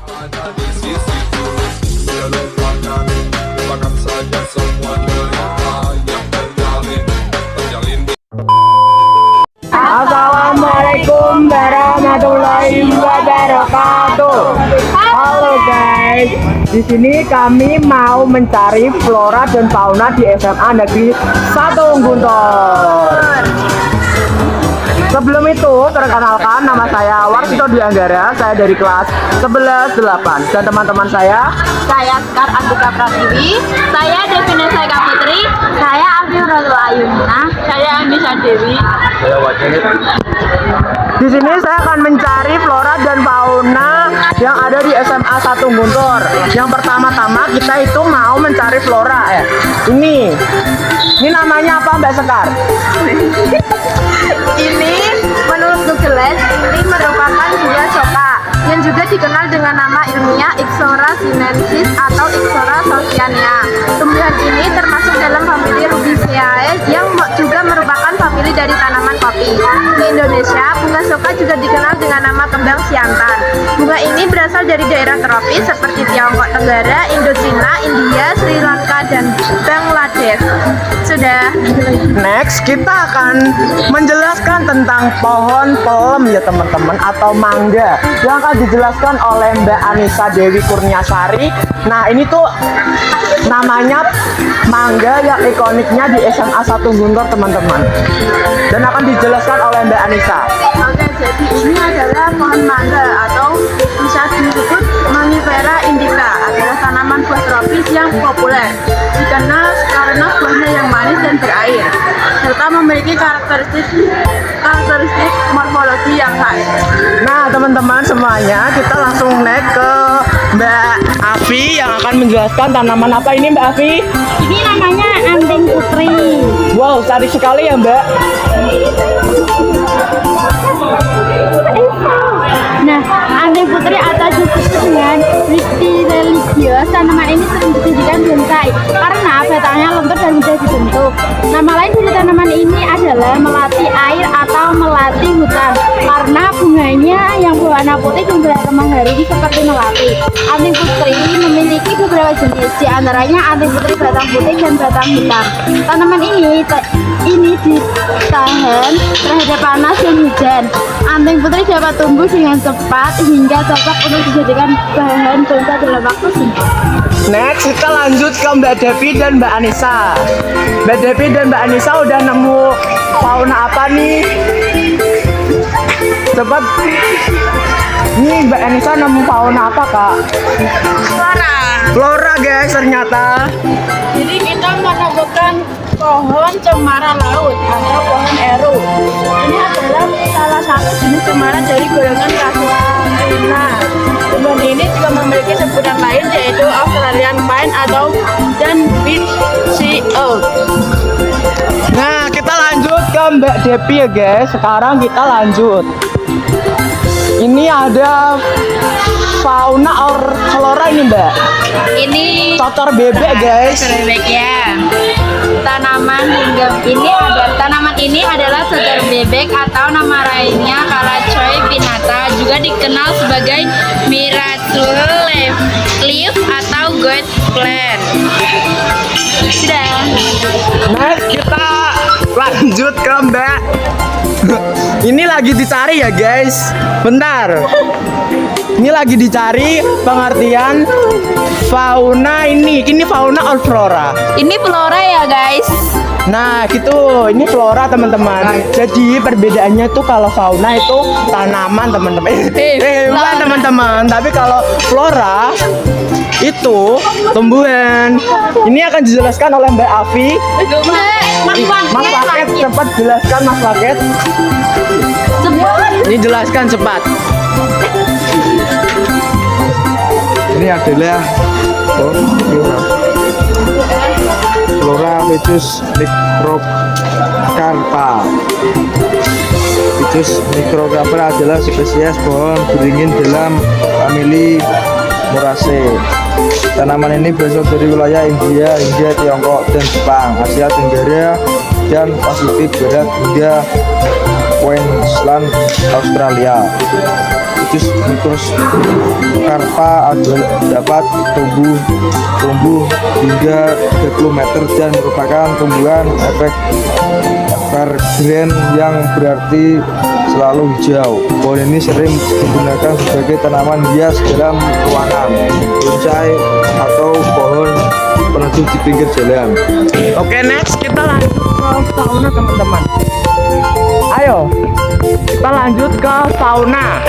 Ada di sisiku, lupakan saja semua cerita yang terjalin di. Assalamualaikum warahmatullahi wabarakatuh. Halo guys, di sini kami mau mencari flora dan fauna di SMA Negeri 1 Guntur. Sebelum itu, perkenalkan nama saya Warsito Dwi Anggara, saya dari kelas 11-8 dan teman-teman saya Sekar Andika Pratiwi, saya Devina Saika Putri, saya Alfi Rotul Ayuna, saya Anissa Dewi. Di sini saya akan mencari flora dan fauna yang ada di SMA 1 Guntur. Yang pertama-tama kita itu mau mencari flora ya. Ini namanya apa Mbak Sekar? Ini menurut Google ini merupakan buah soka yang juga dikenal dengan nama ilmiah Ixora sinensis atau Ixora sociania. Tumbuhan ini termasuk dalam famili Rubiaceae yang juga merupakan famili dari tanaman kopi. Di Indonesia, bunga soka juga dikenal dengan nama kembang siantan. Bunga ini berasal dari daerah tropis seperti Tiongkok Tenggara, Indochina, India, Sri Lanka, dan Bangladesh. Sudah. Next, kita akan menjelaskan tentang pohon pelem ya teman-teman, atau mangga yang akan dijelaskan oleh Mbak Anissa Dewi Kurniasari. Nah, ini tuh namanya mangga yang ikoniknya di SMA 1 Guntur teman-teman, dan akan dijelaskan oleh Mbak Anissa. Oke, jadi ini adalah pohon mangga atau bisa disebut Mangifera indica, adalah tanaman buah tropis yang populer. Dikenal karena buahnya yang manis dan berair, serta memiliki karakteristik morfologi yang khas. Nah teman-teman semuanya, kita langsung naik ke Mbak Afi yang akan menjelaskan tanaman apa ini Mbak Afi? Ini namanya anting putri. Wow, cantik sekali ya Mbak. Nah, anting putri atau disebut dengan Listeria, tanaman ini sering dijadikan bonsai karena batangnya lentur dan mudah dibentuk. Nama lain dari tanaman ini adalah melati air atau melati hutan karena bunganya yang berwarna putih dan beraroma harum seperti melati. Anting putri memiliki beberapa jenis, di antaranya anting putri batang putih dan batang hitam. Tanaman ini ditahan terhadap panas dan hujan. Anting putri dapat tumbuh dengan cepat hingga cocok untuk dijadikan bahan bonsai dalam waktu singkat. Next kita lanjut ke Mbak Devi dan Mbak Anissa. Mbak Devi dan Mbak Anissa udah nemu fauna apa nih? Cepat. Nih Mbak Anissa nemu fauna apa kak? Flora guys ternyata. Jadi kita menemukan pohon cemara laut atau pohon eru. Ini adalah salah satu jenis cemara dari golongan Casuarina. Tumbuhan ini juga memiliki sebutan lain yaitu Australian pine atau dan beach sea oak. Nah kita lanjut ke Mbak Devi ya guys. Sekarang kita lanjut. Ini ada fauna or flora ini Mbak. Ini Cocor bebek guys. bebek ya. Tanaman ini adalah cocor bebek atau nama lainnya Calacoy pinnata, juga dikenal sebagai miracle leaf atau goat plant. Sudah. Next kita lanjut ke Mbak. Ini lagi dicari ya guys. Bentar. Ini lagi dicari pengertian fauna ini. Ini fauna or flora? Ini flora ya guys. Nah gitu, ini flora teman-teman. Jadi perbedaannya tuh kalau fauna itu tanaman teman-teman. Bukan teman-teman. Tapi kalau flora itu tumbuhan. Ini akan dijelaskan oleh Mbak Afi. Mas Paket, cepat jelaskan Mas Paket. Ini jelaskan cepat. Ini adalah flora Ficus microcarpa. Ficus microcarpa adalah spesies pohon beringin dalam famili Muraceae. Tanaman ini berasal dari wilayah India, Tiongkok, dan Jepang, Asia Tenggara, dan Pasifik Barat hingga Queensland, Australia. Terus karpa dapat tumbuh hingga 30 meter dan merupakan tumbuhan evergreen yang berarti selalu hijau. Pohon ini sering digunakan sebagai tanaman hias dalam ruangan, bonsai atau pohon peneduh di pinggir jalan. Oke, next kita lanjut ke sauna teman-teman. Ayo kita lanjut ke sauna.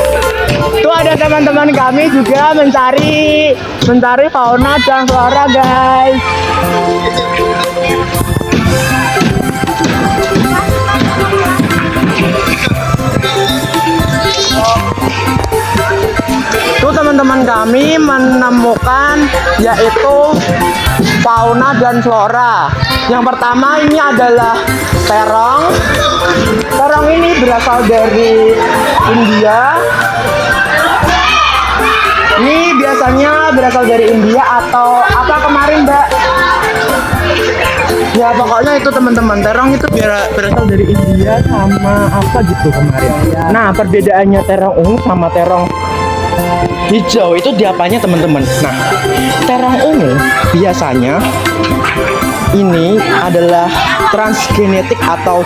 Tuh ada teman-teman kami juga mencari fauna dan flora, guys. Tuh teman-teman kami menemukan yaitu fauna dan flora. Yang pertama ini adalah terong. Terong ini berasal dari India. Ini biasanya berasal dari India atau apa kemarin, Mbak? Ya pokoknya itu teman-teman, terong itu berasal dari India sama apa gitu kemarin. Nah perbedaannya terong ungu sama terong hijau itu diapanya teman-teman. Nah terong ungu biasanya ini adalah transgenetik atau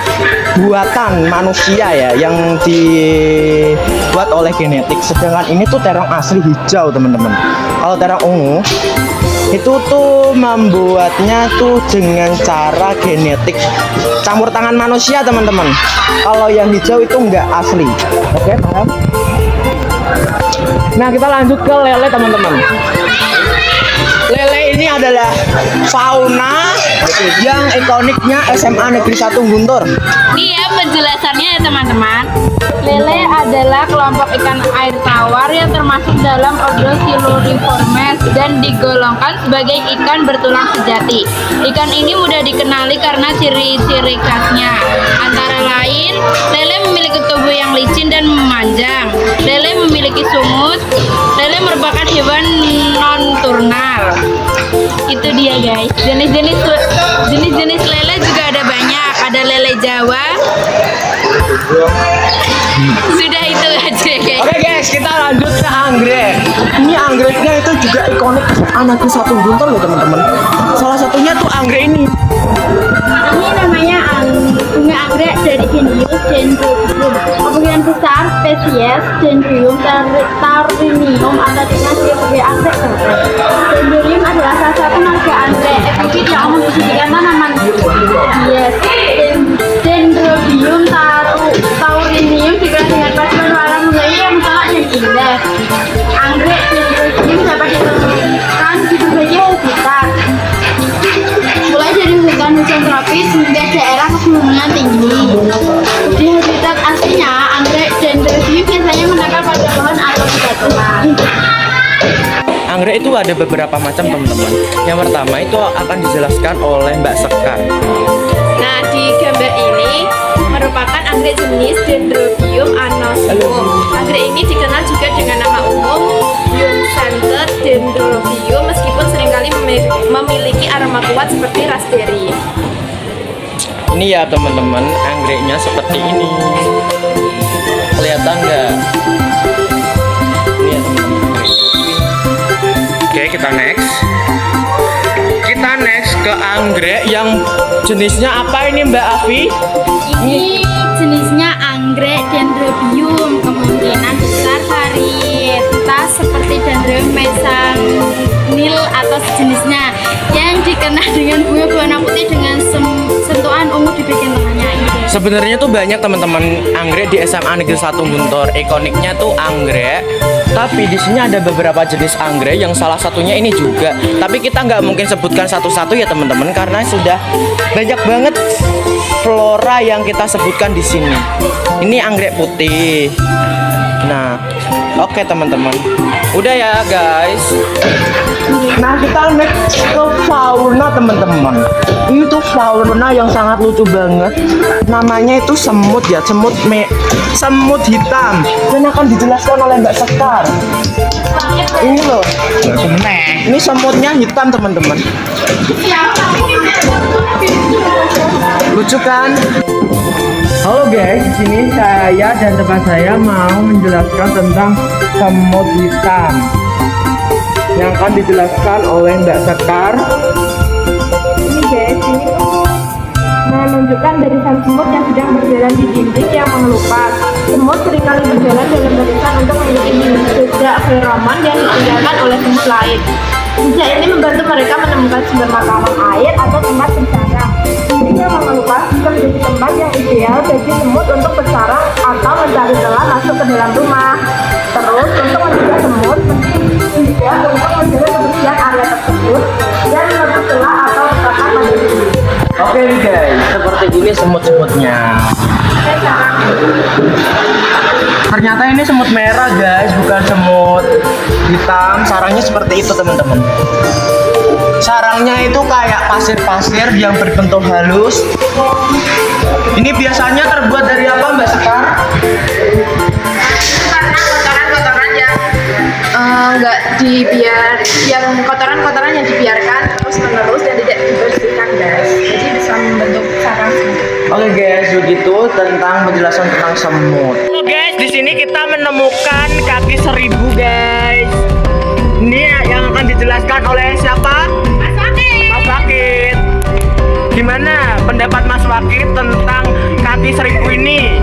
buatan manusia ya, yang dibuat oleh genetik. Sedangkan ini tuh terong asli hijau teman-teman. Kalau terong ungu itu tuh membuatnya tuh dengan cara genetik campur tangan manusia teman-teman. Kalau yang hijau itu enggak asli. Oke, paham? Nah kita lanjut ke lele teman-teman. Lele ini adalah fauna yang ikoniknya SMA Negeri 1 Guntur. Ini ya penjelasannya ya teman-teman. Lele adalah kelompok ikan air tawar yang termasuk dalam ordo Siluriformes dan digolongkan sebagai ikan bertulang sejati. Ikan ini mudah dikenali karena ciri-ciri khasnya. Antara lain, lele memiliki tubuh yang licin dan memanjang. Lele memiliki sungut. Lele merupakan hewan non-turnal. Itu dia guys. Jenis-jenis lele juga ada banyak. Ada lele Jawa. Sudah itu aja guys. Oke guys, kita lanjut ke anggrek. Ini anggreknya itu juga ikonik anak Negeri 1 Guntur loh teman-teman. Salah satunya tuh anggrek ini. Ini namanya bunga anggrek dari genus Dendrobium. Kemungkinan besar spesies Dendrobium tarinium atau dikenal sebagai anggrek kertas. Dendrobium adalah salah satu marga anggrek epifit yang umum dijadikan tanaman hias. Dendrobium taurinium dikenal dengan paduan warna mengayu yang mencolok dan indah. Anggrek Dendrobium dapat ditemukan di berbagai habitat, mulai dari hutan tropis hingga daerah pegunungan tinggi. Di habitat aslinya, anggrek Dendrobium biasanya menempel pada pohon atau bebatuan. Anggrek itu ada beberapa macam teman-teman. Yang pertama itu akan dijelaskan oleh Mbak Sekar. Nah, di gambar ini merupakan anggrek jenis Dendrobium anosmium. Anggrek ini dikenal juga dengan nama umum Bium-scented Dendrobium, meskipun seringkali memiliki aroma kuat seperti raspberry. Ini ya teman-teman, anggreknya seperti ini. Kelihatan nggak? Ini ya teman-teman. Oke, kita next. Kita next ke anggrek yang jenisnya apa ini Mbak Afi? Ini jenisnya anggrek Dendrobium, kemungkinan besar varietas seperti Dendrobium mesanil atau sejenisnya, yang dikenal dengan bunga berwarna putih dengan sentuhan ungu di bagian tengahnya. Sebenarnya tuh banyak teman-teman anggrek di SMA Negeri 1 Guntur. Ikoniknya tuh anggrek. Tapi di sini ada beberapa jenis anggrek yang salah satunya ini juga. Tapi kita nggak mungkin sebutkan satu-satu ya teman-teman, karena sudah banyak banget flora yang kita sebutkan di sini. Ini anggrek putih. Nah, oke teman-teman. Udah ya guys. Nah kita next ke fauna teman-teman. Ini tuh fauna yang sangat lucu banget. Namanya itu semut ya, semut hitam. Dan akan dijelaskan oleh Mbak Sekar. Ini loh. Ini semutnya hitam teman-teman. Lucu kan? Halo guys, di sini saya dan teman saya mau menjelaskan tentang semut hitam yang akan dijelaskan oleh Mbak Sekar. Ini guys, ini tuh menunjukkan barisan semut yang sedang berjalan di dinding yang mengelupas. Semut seringkali berjalan dalam barisan untuk mengikuti jejak feromon yang ditinggalkan oleh semut lain. Jejak ini membantu mereka menemukan sumber makanan air atau tempat bersarang. Dinding yang mengelupas juga menjadi tempat yang ideal bagi semut untuk bersarang atau mencari celah masuk ke dalam rumah. Terus, untuk mencegah semut, penting juga untuk menjaga kebersihan area tersebut dan menutup celah atau retakan pada dinding. Oke nih guys, seperti ini semut-semutnya. Ternyata ini semut merah guys, bukan semut hitam. Sarangnya seperti itu teman-teman. Sarangnya itu kayak pasir-pasir yang berbentuk halus. Ini biasanya terbuat dari apa Mbak Sekar? Karena kotoran-kotoran nggak dibiar, yang kotoran-kotoran yang dibiarkan terus-menerus dan tidak dibersihkan guys. Jadi bisa membentuk sarang semut. Oke guys, begitu tentang penjelasan tentang semut. Halo guys, di sini kita menemukan kaki 1000 guys. Ini yang akan dijelaskan oleh siapa? Mas Wakit. Mas Wakit. Gimana pendapat Mas Wakit tentang kaki 1000 ini?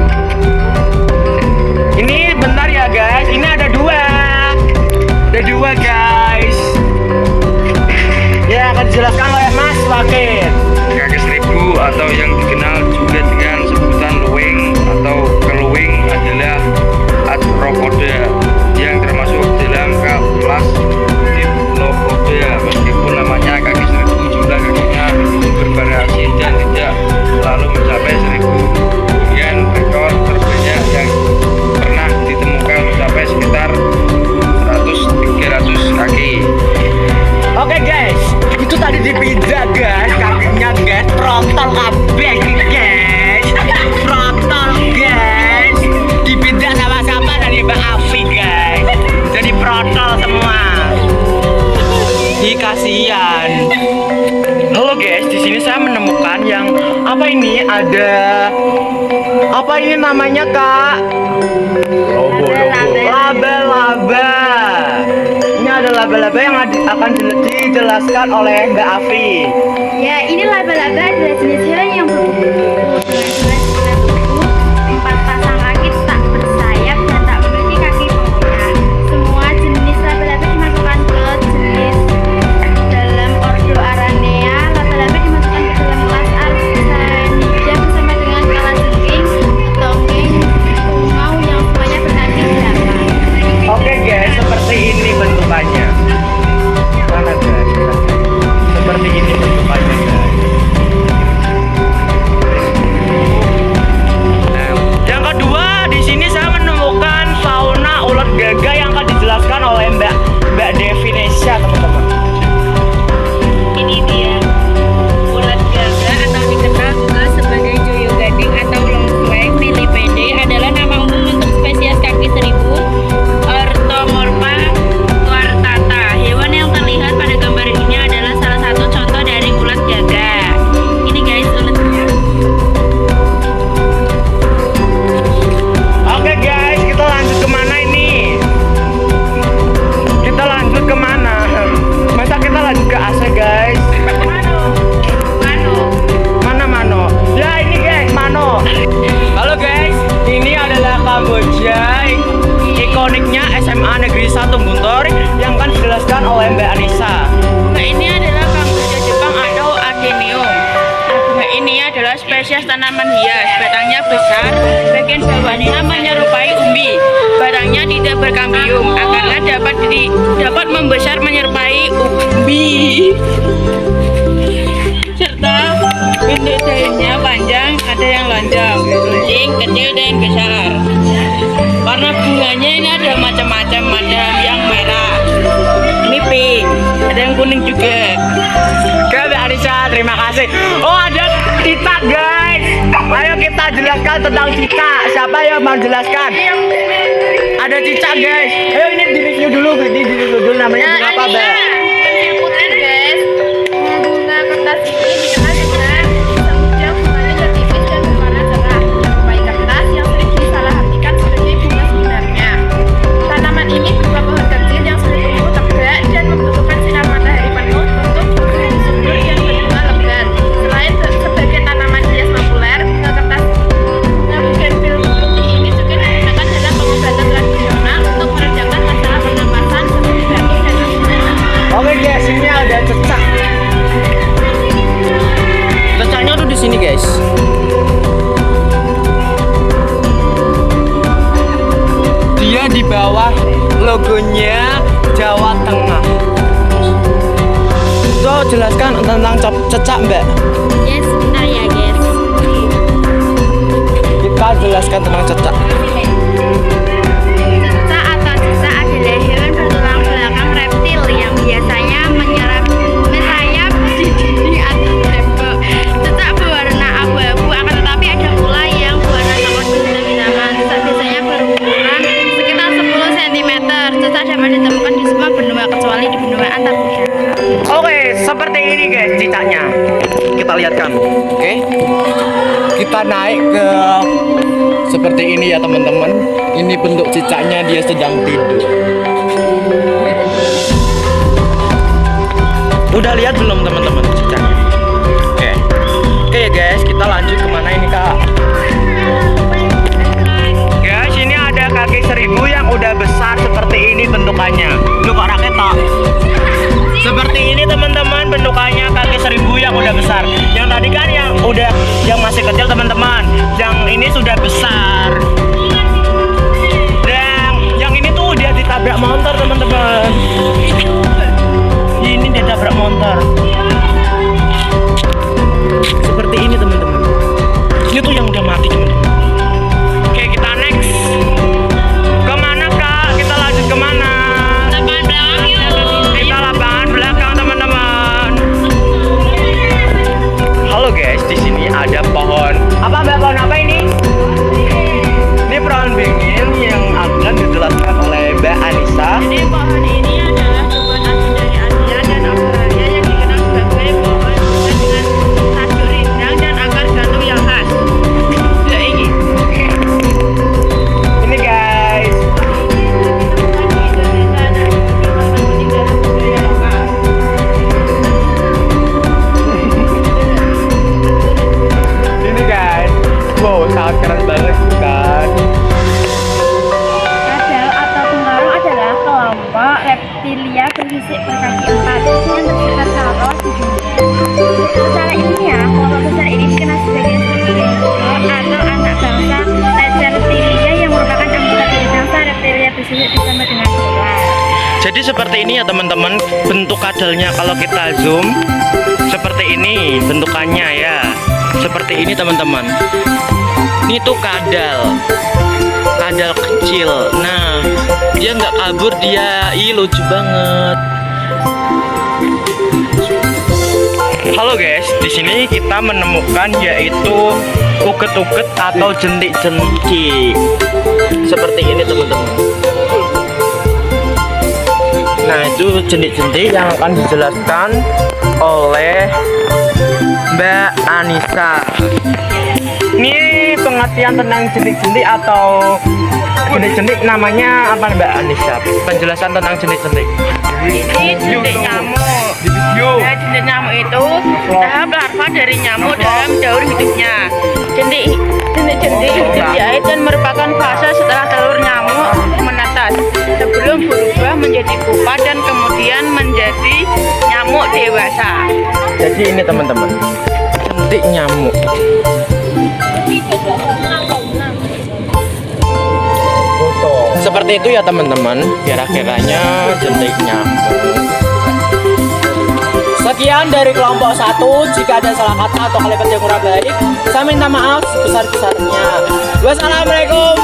Ini bentar ya guys, ini ada dua guys. Ya akan dijelaskan oleh Mas Wakit. Kaki 1000 atau yang dikenal juga dengan sebutan luwing atau keluwing adalah arthropoda yang termasuk dalam kelas Diplopoda. Meskipun namanya kaki 1000, jumlah kakinya bervariasi dan tidak selalu mencapai 1000. Kemudian rekor terbanyak yang pernah ditemukan mencapai sekitar 100-300 kaki. Oke guys, itu tadi dipijak guys, kakinya guys, frontal kabeh guys, frontal guys, dipijak sama-sama dari Mbak Afi guys, jadi frontal semua. Ih kasihan. Halo guys, di sini saya menemukan yang apa ini ada apa ini namanya kak? Laba-laba. Ini ada laba-laba yang akan dijelaskan oleh Mbak Afi. Ya, ini laba-laba adalah jenis hewan yang berkuku dengan jelas dengan tubuh, 4 pasang kaki tak bersayap dan tak memiliki kaki penguat. Semua jenis laba-laba dimasukkan ke jenis dalam ordo Aranea. Laba-laba dimasukkan ke dalam kelas Arsenida bersama dengan kalajengking, tongeng, tungau yang semuanya berkaki 8. Oke guys, seperti ini bentukannya. Mana guys? Seperti ini bentukannya guys. Yang kedua, di sini saya menemukan fauna ulat gagak yang akan dijelaskan oleh Mbak Devinesia teman-teman. Ini dia ulat gagak atau dikenal juga sebagai joyo gading atau longflake millipede adalah nama umum untuk spesies kaki 1000 Orthomorpha quartata. Hewan yang terlihat pada gambar ini adalah salah satu contoh dari ulat gagak. Ini guys ulatnya. Oke guys, kita lanjut kemana ini? Kita lanjut kemana? Masa kita lanjut ke AC guys? Mana? Ya ini guys, Mano. Halo guys, ini adalah Kamboja. Ikoniknya SMA Negeri 1 Guntur yang akan dijelaskan oleh Mbak Anissa. Bunga ini adalah Kamboja Jepang atau Adenium. Bunga ini adalah spesies tanaman hias. Batangnya besar, bagian bawahnya menyerupai umbi. Batangnya tidak berkambium, akarnya dapat membesar menyerupai umbi. Serta bentuk daunnya panjang, ada yang lonjong, runcing, kecil dan besar. Warna bunganya ini ada macam-macam, ada yang merah, ini pink, ada yang kuning juga. Oke Mbak Anissa, terima kasih. Oh ada cicak guys. Ayo kita jelaskan tentang cicak. Siapa yang mau jelaskan? Ada cicak guys. Ayo ini di review dulu, namanya bunga apa Mbak? Putih guys, bunga kertas ini dikenal dengan cecak. Cecaknya tuh di sini guys. Dia di bawah logonya Jawa Tengah. So, jelaskan tentang cecak mbak. Yes, bentar ya guys. Kita jelaskan tentang cecak. Cecak atau cecak adalah hewan bertulang belakang reptil yang biasanya merayap di dinding atau tembok. Cecak berwarna abu-abu, akan tetapi ada pula yang berwarna coklat kehitaman. Cecak biasanya berukuran sekitar 10 cm. Cecak dapat ditemukan di semua benua kecuali di benua Antartika. Oke, seperti ini guys cicaknya. Kita lihatkan. Oke. Kita naik ke seperti ini ya teman-teman. Ini bentuk cicaknya, dia sedang tidur. Udah lihat belum teman-teman cicaknya? Oke. Oke ya guys, kita lanjut kemana ini kak? Guys, ini ada kaki seribu yang udah besar seperti ini bentukannya. Lu kok raket tak? Seperti ini teman-teman bentukannya kaki seribu yang udah besar. Yang tadi kan yang masih kecil teman-teman. Yang ini sudah besar. Dan yang ini tuh udah ditabrak motor teman-teman. Ini ditabrak motor. Seperti ini teman-teman. Ini tuh yang udah mati teman-teman. Oke, kita next. Kemana kak? Kita lanjut kemana? Lapangan belakang yuk. Kita lapangan belakang teman-teman. Halo guys, di sini ada pohon. Apa mbak, pohon apa ini? Ini pohon beringin yang akan dijelaskan oleh Mbak Anissa. Jadi pohon ini adalah pohon asli dari Asia dan Australia yang dikenal sebagai pohon dengan tajuk rindang dan akar gantung yang khas. Ya ini. Ini guys. Ini guys. Wow, sangat keren banget kan. Kadal atau tunggarong adalah kelompok reptilia bersisik berkaki 4 yang tersebar secara di dunia. Secara ilmiah, kelompok besar ini dikenal sebagai Spherozoa atau anak bangsa reptilia yang merupakan anggota dari bangsa reptilia bersisik bersama dengan ular. Jadi seperti ini ya teman-teman bentuk kadalnya. Kalau kita zoom seperti ini bentukannya ya. Seperti ini teman-teman. Ini tuh kadal kecil. Nah, dia nggak kabur, dia lucu banget. Halo guys, di sini kita menemukan yaitu uget-uget atau jentik-jentik. Seperti ini teman-teman. Nah, itu jentik-jentik yang akan dijelaskan oleh Mbak Anissa. Ini pengertian tentang jentik-jentik atau jentik-jentik namanya apa Mbak Anissa? Penjelasan tentang jentik-jentik. Ini jentik nyamuk. Nah, jentik nyamuk itu tahap larva dari nyamuk dalam daur hidupnya. Jentik-jentik hidup di air dan merupakan fase setelah telur nyamuk menetas sebelum berubah menjadi pupa dan kemudian menjadi nyamuk dewasa. Jadi ini teman-teman, jentik nyamuk. Seperti itu ya teman-teman, kira-kiranya jentik nyamuk. Sekian dari kelompok 1. Jika ada salah kata atau kalimat yang kurang baik, saya minta maaf sebesar-besarnya. Wassalamualaikum